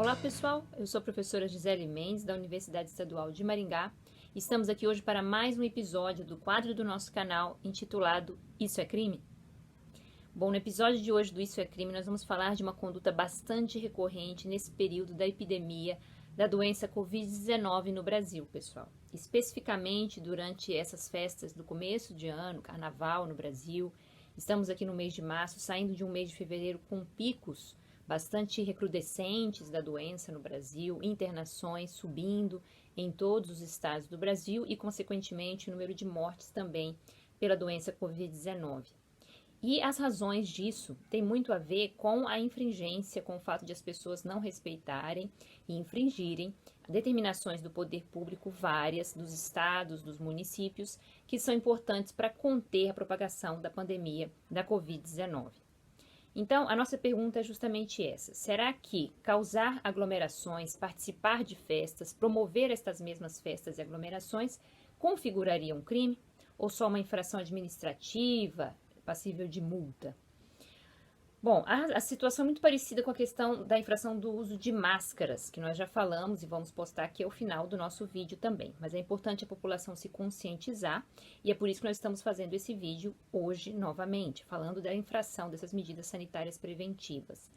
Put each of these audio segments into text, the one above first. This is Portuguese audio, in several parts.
Olá pessoal, eu sou a professora Gisele Mendes da Universidade Estadual de Maringá. Estamos aqui hoje para mais um episódio do quadro do nosso canal intitulado Isso é Crime? Bom, no episódio de hoje do Isso é Crime nós vamos falar de uma conduta bastante recorrente nesse período da epidemia da doença Covid-19 no Brasil, pessoal. Especificamente durante essas festas do começo de ano, carnaval no Brasil. Estamos aqui no mês de março, saindo de um mês de fevereiro com picos bastante recrudescentes da doença no Brasil, internações subindo em todos os estados do Brasil e, consequentemente, o número de mortes também pela doença Covid-19. E as razões disso têm muito a ver com a infringência, com o fato de as pessoas não respeitarem e infringirem determinações do poder público várias, dos estados, dos municípios, que são importantes para conter a propagação da pandemia da Covid-19. Então, a nossa pergunta é justamente essa. Será que causar aglomerações, participar de festas, promover estas mesmas festas e aglomerações configuraria um crime? Ou só uma infração administrativa, passível de multa? Bom, a situação é muito parecida com a questão da infração do uso de máscaras, que nós já falamos e vamos postar aqui ao final do nosso vídeo também. Mas é importante a população se conscientizar e é por isso que nós estamos fazendo esse vídeo hoje novamente, falando da infração dessas medidas sanitárias preventivas.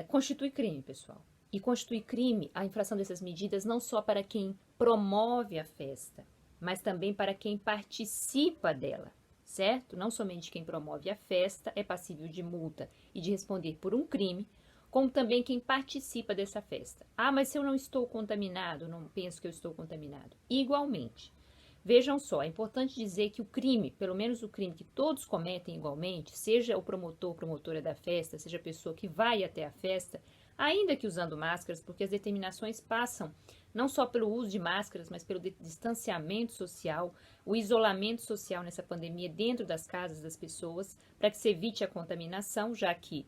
Constitui crime, pessoal. E constitui crime a infração dessas medidas não só para quem promove a festa, mas também para quem participa dela. Certo? Não somente quem promove a festa é passível de multa e de responder por um crime, como também quem participa dessa festa. Ah, mas se eu não estou contaminado, não penso que eu estou contaminado. Igualmente. Vejam só, é importante dizer que o crime, pelo menos o crime que todos cometem igualmente, seja o promotor ou promotora da festa, seja a pessoa que vai até a festa, ainda que usando máscaras, porque as determinações passam não só pelo uso de máscaras, mas pelo distanciamento social, o isolamento social nessa pandemia dentro das casas das pessoas, para que se evite a contaminação, já que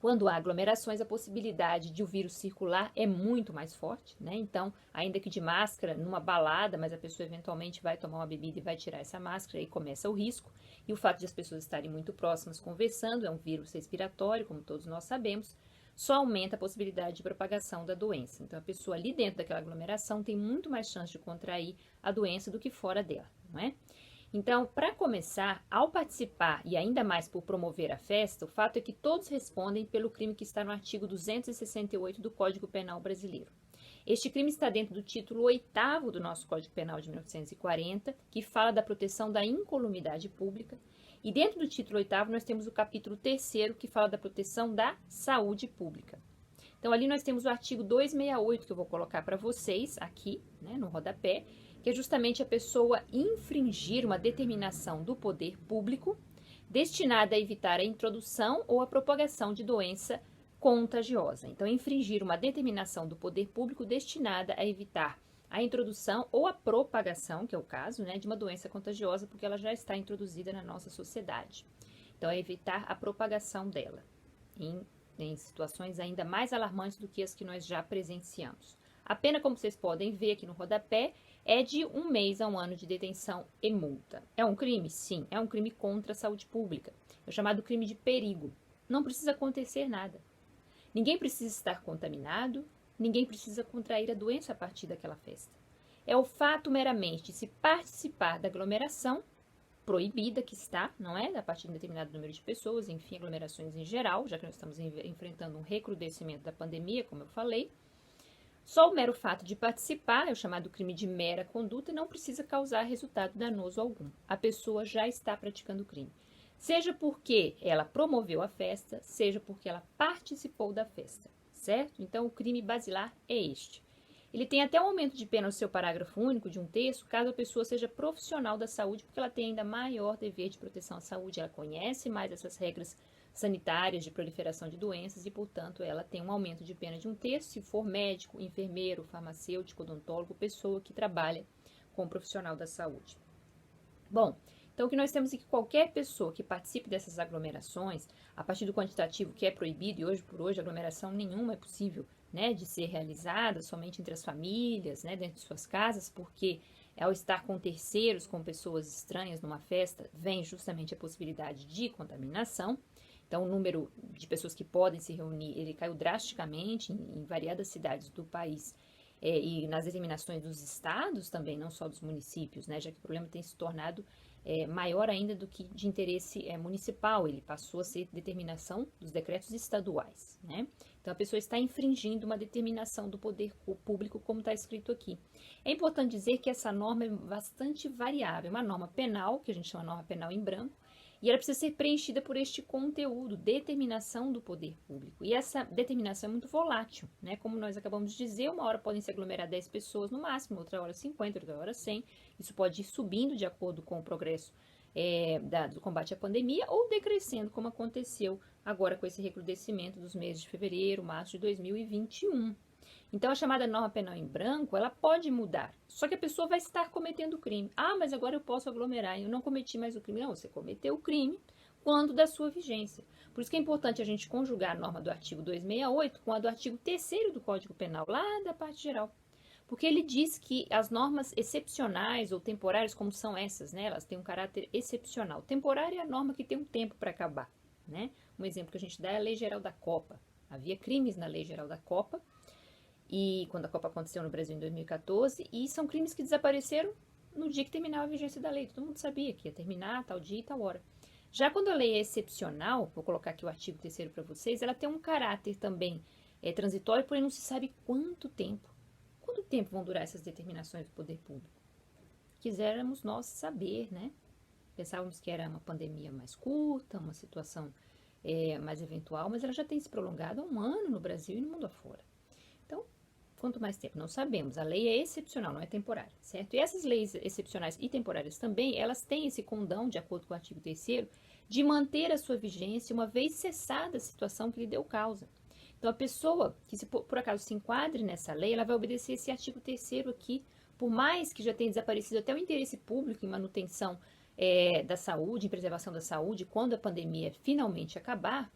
quando há aglomerações, a possibilidade de o vírus circular é muito mais forte, né? Então, ainda que de máscara, numa balada, mas a pessoa eventualmente vai tomar uma bebida e vai tirar essa máscara, aí começa o risco. E o fato de as pessoas estarem muito próximas conversando, é um vírus respiratório, como todos nós sabemos, só aumenta a possibilidade de propagação da doença. Então, a pessoa ali dentro daquela aglomeração tem muito mais chance de contrair a doença do que fora dela, não é? Então, para começar, ao participar e ainda mais por promover a festa, o fato é que todos respondem pelo crime que está no artigo 268 do Código Penal brasileiro. Este crime está dentro do título 8º do nosso Código Penal de 1940, que fala da proteção da incolumidade pública, e dentro do título 8º nós temos o capítulo 3º, que fala da proteção da saúde pública. Então, ali nós temos o artigo 268, que eu vou colocar para vocês aqui, né, no rodapé, que é justamente a pessoa infringir uma determinação do poder público destinada a evitar a introdução ou a propagação de doença contagiosa. Então, infringir uma determinação do poder público destinada a evitar a introdução ou a propagação, que é o caso, né, de uma doença contagiosa, porque ela já está introduzida na nossa sociedade. Então, é evitar a propagação dela em situações ainda mais alarmantes do que as que nós já presenciamos. A pena, como vocês podem ver aqui no rodapé, é de 1 mês a 1 ano de detenção e multa. É um crime? Sim, é um crime contra a saúde pública. É o chamado crime de perigo. Não precisa acontecer nada. Ninguém precisa estar contaminado, ninguém precisa contrair a doença a partir daquela festa. É o fato meramente de se participar da aglomeração, proibida que está, não é? A partir de um determinado número de pessoas, enfim, aglomerações em geral, já que nós estamos enfrentando um recrudescimento da pandemia, como eu falei. Só o mero fato de participar é o chamado crime de mera conduta e não precisa causar resultado danoso algum. A pessoa já está praticando o crime. Seja porque ela promoveu a festa, seja porque ela participou da festa, certo? Então, o crime basilar é este. Ele tem até um aumento de pena no seu parágrafo único de um terço, caso a pessoa seja profissional da saúde, porque ela tem ainda maior dever de proteção à saúde, ela conhece mais essas regras sanitárias de proliferação de doenças e, portanto, ela tem um aumento de pena de um terço se for médico, enfermeiro, farmacêutico, odontólogo, pessoa que trabalha com profissional da saúde. Bom, então o que nós temos é que qualquer pessoa que participe dessas aglomerações, a partir do quantitativo que é proibido, e hoje por hoje aglomeração nenhuma é possível, né, de ser realizada somente entre as famílias, né, dentro de suas casas, porque ao estar com terceiros, com pessoas estranhas numa festa, vem justamente a possibilidade de contaminação. Então, o número de pessoas que podem se reunir, ele caiu drasticamente em variadas cidades do país. E nas determinações dos estados também, não só dos municípios, né, já que o problema tem se tornado maior ainda do que de interesse municipal, ele passou a ser determinação dos decretos estaduais, né? Então, a pessoa está infringindo uma determinação do poder público, como está escrito aqui. É importante dizer que essa norma é bastante variável, é uma norma penal, que a gente chama de norma penal em branco, e ela precisa ser preenchida por este conteúdo, determinação do poder público. E essa determinação é muito volátil, né? Como nós acabamos de dizer, uma hora podem se aglomerar 10 pessoas no máximo, outra hora 50, outra hora 100. Isso pode ir subindo de acordo com o progresso do combate à pandemia ou decrescendo, como aconteceu agora com esse recrudescimento dos meses de fevereiro, março de 2021. Então, a chamada norma penal em branco, ela pode mudar, só que a pessoa vai estar cometendo crime. Ah, mas agora eu posso aglomerar, eu não cometi mais o crime. Não, você cometeu o crime quando da sua vigência. Por isso que é importante a gente conjugar a norma do artigo 268 com a do artigo 3º do Código Penal, lá da parte geral. Porque ele diz que as normas excepcionais ou temporárias, como são essas, né, elas têm um caráter excepcional. Temporária é a norma que tem um tempo para acabar, né? Um exemplo que a gente dá é a Lei Geral da Copa. Havia crimes na Lei Geral da Copa, e quando a Copa aconteceu no Brasil em 2014, e são crimes que desapareceram no dia que terminava a vigência da lei. Todo mundo sabia que ia terminar tal dia e tal hora. Já quando a lei é excepcional, vou colocar aqui o artigo 3º para vocês, ela tem um caráter também transitório, porém não se sabe quanto tempo. Quanto tempo vão durar essas determinações do poder público? Quiséramos nós saber, né? Pensávamos que era uma pandemia mais curta, uma situação mais eventual, mas ela já tem se prolongado há um ano no Brasil e no mundo afora. Então, quanto mais tempo? Não sabemos. A lei é excepcional, não é temporária, certo? E essas leis excepcionais e temporárias também, elas têm esse condão, de acordo com o artigo 3º, de manter a sua vigência uma vez cessada a situação que lhe deu causa. Então, a pessoa que, se por acaso se enquadre nessa lei, ela vai obedecer esse artigo 3º aqui, por mais que já tenha desaparecido até o interesse público em manutenção da saúde, em preservação da saúde, quando a pandemia finalmente acabar,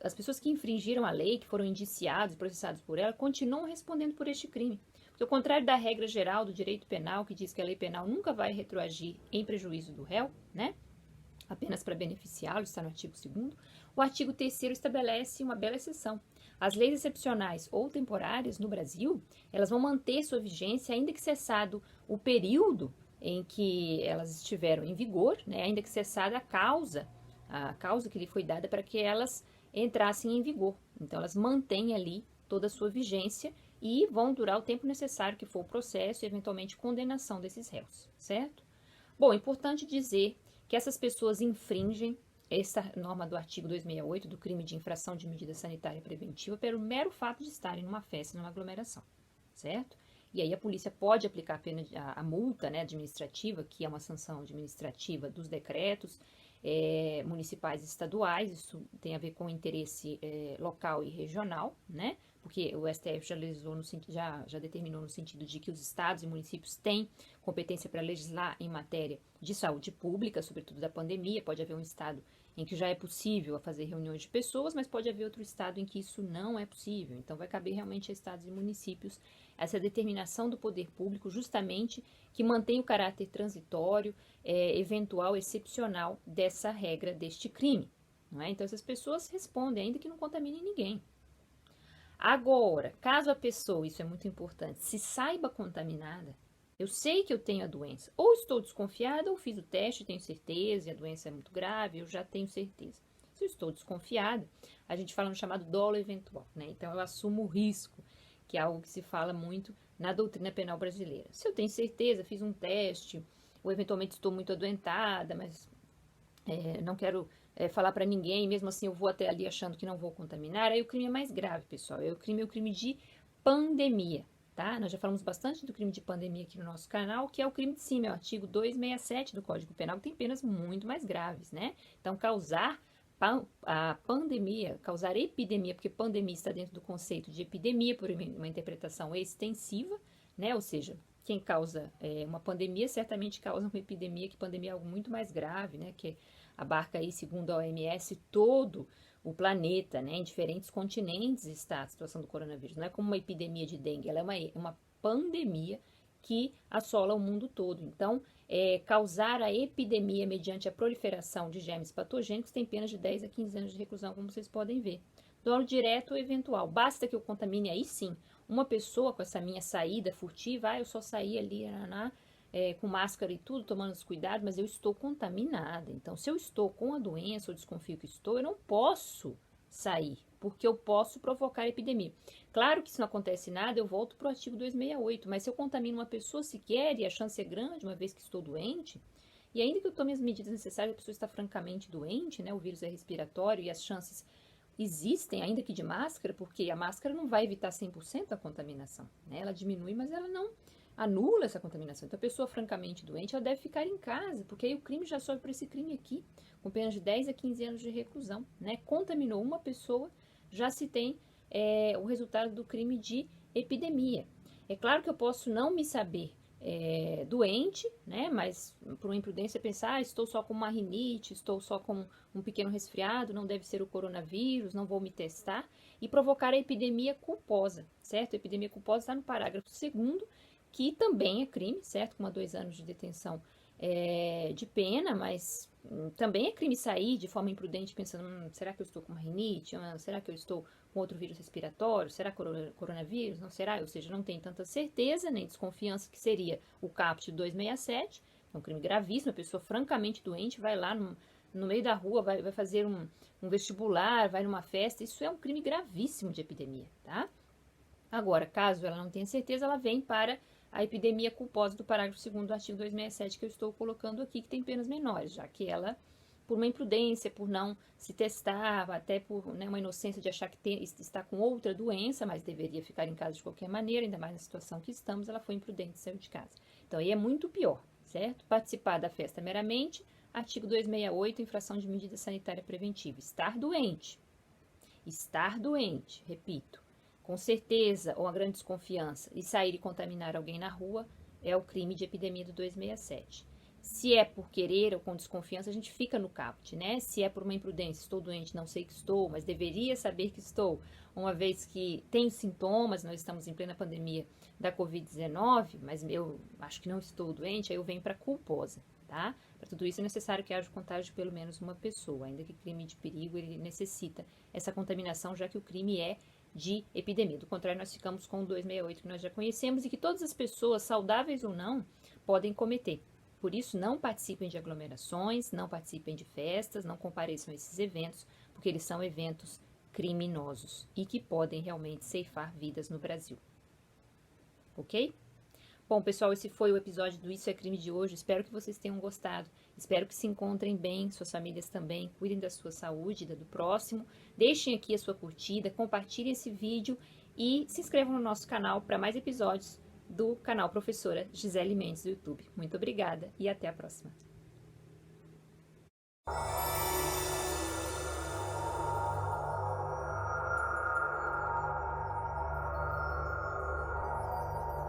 as pessoas que infringiram a lei, que foram indiciados e processados por ela, continuam respondendo por este crime. Porque, ao contrário da regra geral do direito penal, que diz que a lei penal nunca vai retroagir em prejuízo do réu, né? Apenas para beneficiá-lo, está no artigo 2º, o artigo 3º estabelece uma bela exceção. As leis excepcionais ou temporárias no Brasil, elas vão manter sua vigência ainda que cessado o período em que elas estiveram em vigor, né? Ainda que cessada a causa que lhe foi dada para que elas entrassem em vigor. Então, elas mantêm ali toda a sua vigência e vão durar o tempo necessário que for o processo e, eventualmente, condenação desses réus, certo? Bom, é importante dizer que essas pessoas infringem essa norma do artigo 268 do crime de infração de medida sanitária preventiva pelo mero fato de estarem numa festa, numa aglomeração, certo? E aí a polícia pode aplicar apenas a multa, né, administrativa, que é uma sanção administrativa dos decretos municipais e estaduais. Isso tem a ver com interesse local e regional, né? Porque o STF já determinou no sentido de que os estados e municípios têm competência para legislar em matéria de saúde pública, sobretudo da pandemia. Pode haver um estado em que já é possível fazer reuniões de pessoas, mas pode haver outro estado em que isso não é possível. Então, vai caber realmente a estados e municípios essa determinação do poder público, justamente que mantém o caráter transitório, eventual, excepcional dessa regra, deste crime. Não é? Então, essas pessoas respondem, ainda que não contaminem ninguém. Agora, caso a pessoa, isso é muito importante, se saiba contaminada, eu sei que eu tenho a doença, ou estou desconfiada, ou fiz o teste, tenho certeza, e a doença é muito grave, eu já tenho certeza. Se eu estou desconfiada, a gente fala no chamado dolo eventual, né? Então, eu assumo o risco, que é algo que se fala muito na doutrina penal brasileira. Se eu tenho certeza, fiz um teste, ou eventualmente estou muito adoentada, mas não quero falar para ninguém, mesmo assim eu vou até ali achando que não vou contaminar, aí o crime é mais grave, pessoal. O crime de pandemia, tá? Nós já falamos bastante do crime de pandemia aqui no nosso canal, que é o crime de cima, é o artigo 267 do Código Penal, que tem penas muito mais graves, né? Então, causar a pandemia, causar epidemia, porque pandemia está dentro do conceito de epidemia por uma interpretação extensiva, né? Ou seja, quem causa uma pandemia certamente causa uma epidemia, que pandemia é algo muito mais grave, né? Que abarca aí, segundo a OMS, todo o planeta, né? Em diferentes continentes está a situação do coronavírus. Não é como uma epidemia de dengue, ela é uma pandemia que assola o mundo todo. Então, causar a epidemia mediante a proliferação de germes patogênicos tem penas de 10 a 15 anos de reclusão, como vocês podem ver. Dolo direto ou eventual. Basta que eu contamine aí sim uma pessoa com essa minha saída furtiva. Eu só saí ali com máscara e tudo, tomando os cuidados, mas eu estou contaminada. Então, se eu estou com a doença, ou desconfio que estou, eu não posso sair, porque eu posso provocar epidemia. Claro que se não acontece nada, eu volto para o artigo 268, mas se eu contamino uma pessoa sequer, e a chance é grande, uma vez que estou doente, e ainda que eu tome as medidas necessárias, a pessoa está francamente doente, né? O vírus é respiratório e as chances existem, ainda que de máscara, porque a máscara não vai evitar 100% a contaminação, né? Ela diminui, mas ela não anula essa contaminação. Então, a pessoa francamente doente, ela deve ficar em casa, porque aí o crime já sobe por esse crime aqui, com penas de 10 a 15 anos de reclusão, né? Contaminou uma pessoa, já se tem o resultado do crime de epidemia. É claro que eu posso não me saber doente, né? Mas por uma imprudência pensar, estou só com uma rinite, estou só com um pequeno resfriado, não deve ser o coronavírus, não vou me testar, e provocar a epidemia culposa, certo? A epidemia culposa está no parágrafo 2º, que também é crime, certo? Com 2 anos de detenção de pena, mas também é crime sair de forma imprudente pensando, será que eu estou com uma rinite? Será que eu estou com outro vírus respiratório? Será coronavírus? Não será? Ou seja, não tem tanta certeza nem desconfiança que seria o caput 267, é um crime gravíssimo, a pessoa francamente doente vai lá no meio da rua, vai fazer um vestibular, vai numa festa, isso é um crime gravíssimo de epidemia, tá? Agora, caso ela não tenha certeza, ela vem para a epidemia culposa do parágrafo 2º do artigo 267 que eu estou colocando aqui, que tem penas menores, já que ela, por uma imprudência, por não se testar, até por uma inocência de achar que está com outra doença, mas deveria ficar em casa de qualquer maneira, ainda mais na situação que estamos, ela foi imprudente e saiu de casa. Então, aí é muito pior, certo? Participar da festa meramente, artigo 268, infração de medida sanitária preventiva. Estar doente, repito, com certeza ou uma grande desconfiança, e sair e contaminar alguém na rua, é o crime de epidemia do 267. Se é por querer ou com desconfiança, a gente fica no caput, né? Se é por uma imprudência, estou doente, não sei que estou, mas deveria saber que estou, uma vez que tenho sintomas, nós estamos em plena pandemia da Covid-19, mas eu acho que não estou doente, aí eu venho para culposa, tá? Para tudo isso é necessário que haja contágio de pelo menos uma pessoa, ainda que crime de perigo, ele necessita essa contaminação, já que o crime é de epidemia. Do contrário, nós ficamos com o 268 que nós já conhecemos e que todas as pessoas, saudáveis ou não, podem cometer. Por isso, não participem de aglomerações, não participem de festas, não compareçam a esses eventos, porque eles são eventos criminosos e que podem realmente ceifar vidas no Brasil. Ok? Bom, pessoal, esse foi o episódio do Isso é Crime de hoje. Espero que vocês tenham gostado. Espero que se encontrem bem, suas famílias também. Cuidem da sua saúde e da do próximo. Deixem aqui a sua curtida, compartilhem esse vídeo e se inscrevam no nosso canal para mais episódios do canal Professora Gisele Mendes do YouTube. Muito obrigada e até a próxima.